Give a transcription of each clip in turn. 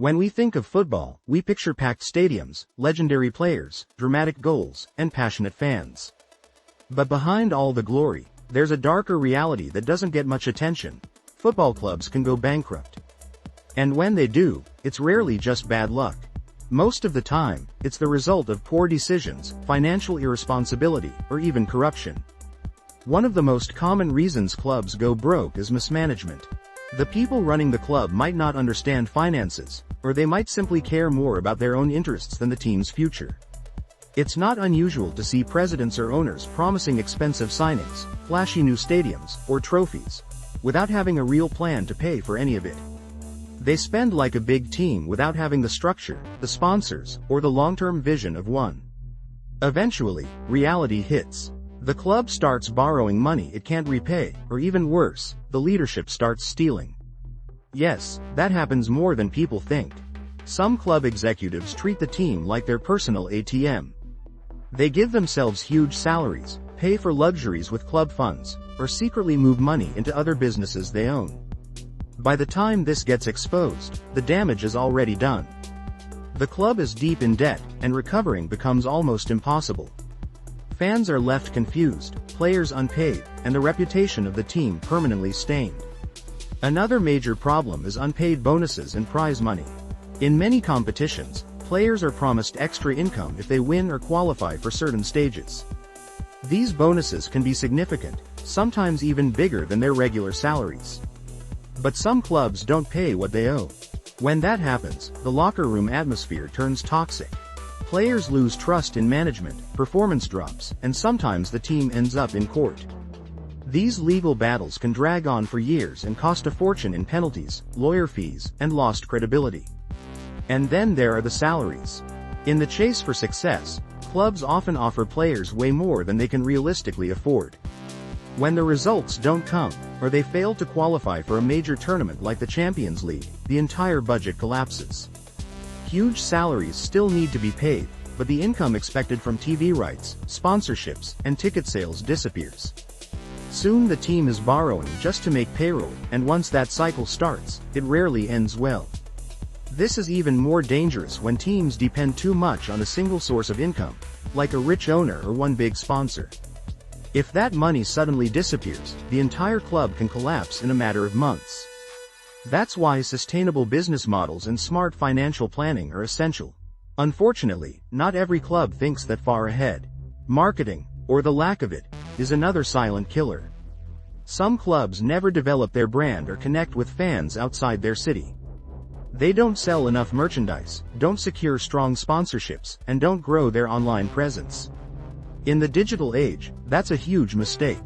When we think of football, we picture packed stadiums, legendary players, dramatic goals, and passionate fans. But behind all the glory, there's a darker reality that doesn't get much attention. Football clubs can go bankrupt. And when they do, it's rarely just bad luck. Most of the time, it's the result of poor decisions, financial irresponsibility, or even corruption. One of the most common reasons clubs go broke is mismanagement. The people running the club might not understand finances, or they might simply care more about their own interests than the team's future. It's not unusual to see presidents or owners promising expensive signings, flashy new stadiums, or trophies, without having a real plan to pay for any of it. They spend like a big team without having the structure, the sponsors, or the long-term vision of one. Eventually, reality hits. The club starts borrowing money it can't repay, or even worse, the leadership starts stealing. Yes, that happens more than people think. Some club executives treat the team like their personal ATM. They give themselves huge salaries, pay for luxuries with club funds, or secretly move money into other businesses they own. By the time this gets exposed, the damage is already done. The club is deep in debt, and recovering becomes almost impossible. Fans are left confused, players unpaid, and the reputation of the team permanently stained. Another major problem is unpaid bonuses and prize money. In many competitions, players are promised extra income if they win or qualify for certain stages. These bonuses can be significant, sometimes even bigger than their regular salaries. But some clubs don't pay what they owe. When that happens, the locker room atmosphere turns toxic. Players lose trust in management, performance drops, and sometimes the team ends up in court. These legal battles can drag on for years and cost a fortune in penalties, lawyer fees, and lost credibility. And then there are the salaries. In the chase for success, clubs often offer players way more than they can realistically afford. When the results don't come, or they fail to qualify for a major tournament like the Champions League, the entire budget collapses. Huge salaries still need to be paid, but the income expected from TV rights, sponsorships, and ticket sales disappears. Soon the team is borrowing just to make payroll, and once that cycle starts, it rarely ends well. This is even more dangerous when teams depend too much on a single source of income, like a rich owner or one big sponsor. If that money suddenly disappears, the entire club can collapse in a matter of months. That's why sustainable business models and smart financial planning are essential. Unfortunately, not every club thinks that far ahead. Marketing, or the lack of it, is another silent killer. Some clubs never develop their brand or connect with fans outside their city. They don't sell enough merchandise, don't secure strong sponsorships, and don't grow their online presence. In the digital age, that's a huge mistake.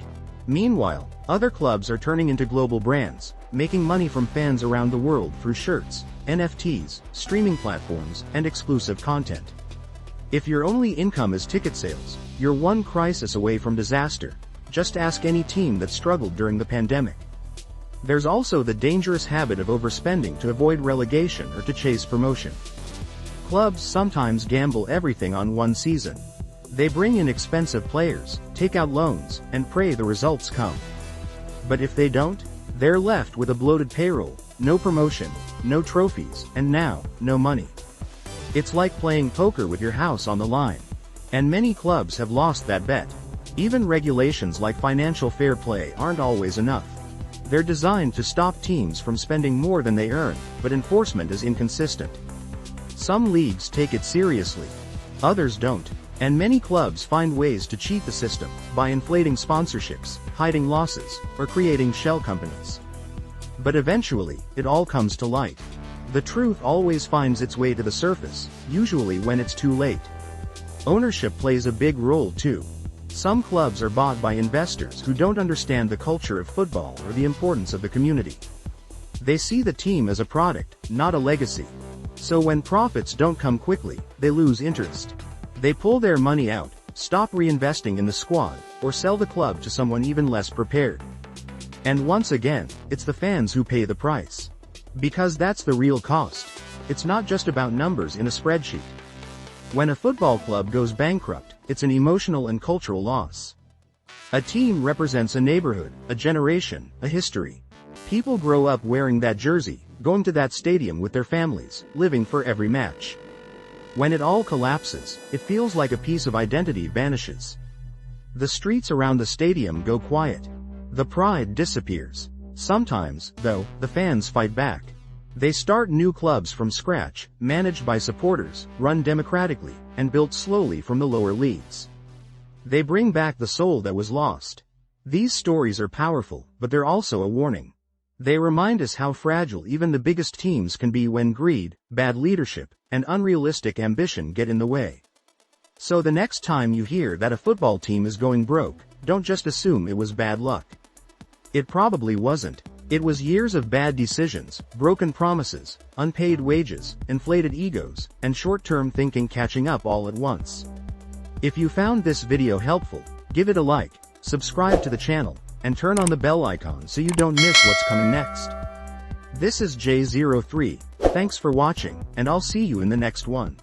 Meanwhile, other clubs are turning into global brands, making money from fans around the world through shirts, NFTs, streaming platforms, and exclusive content. If your only income is ticket sales, you're one crisis away from disaster. Just ask any team that struggled during the pandemic. There's also the dangerous habit of overspending to avoid relegation or to chase promotion. Clubs sometimes gamble everything on one season. They bring in expensive players, take out loans, and pray the results come. But if they don't, they're left with a bloated payroll, no promotion, no trophies, and now, no money. It's like playing poker with your house on the line. And many clubs have lost that bet. Even regulations like financial fair play aren't always enough. They're designed to stop teams from spending more than they earn, but enforcement is inconsistent. Some leagues take it seriously. Others don't. And many clubs find ways to cheat the system, by inflating sponsorships, hiding losses, or creating shell companies. But eventually, it all comes to light. The truth always finds its way to the surface, usually when it's too late. Ownership plays a big role too. Some clubs are bought by investors who don't understand the culture of football or the importance of the community. They see the team as a product, not a legacy. So when profits don't come quickly, they lose interest. They pull their money out, stop reinvesting in the squad, or sell the club to someone even less prepared. And once again, it's the fans who pay the price. Because that's the real cost. It's not just about numbers in a spreadsheet. When a football club goes bankrupt, it's an emotional and cultural loss. A team represents a neighborhood, a generation, a history. People grow up wearing that jersey, going to that stadium with their families, living for every match. When it all collapses, it feels like a piece of identity vanishes. The streets around the stadium go quiet. The pride disappears. Sometimes, though, the fans fight back. They start new clubs from scratch, managed by supporters, run democratically, and built slowly from the lower leagues. They bring back the soul that was lost. These stories are powerful, but they're also a warning. They remind us how fragile even the biggest teams can be when greed, bad leadership, and unrealistic ambition get in the way. So the next time you hear that a football team is going broke, don't just assume it was bad luck. It probably wasn't. It was years of bad decisions, broken promises, unpaid wages, inflated egos, and short-term thinking catching up all at once. If you found this video helpful, give it a like, subscribe to the channel, and turn on the bell icon so you don't miss what's coming next. This is J03, thanks for watching, and I'll see you in the next one.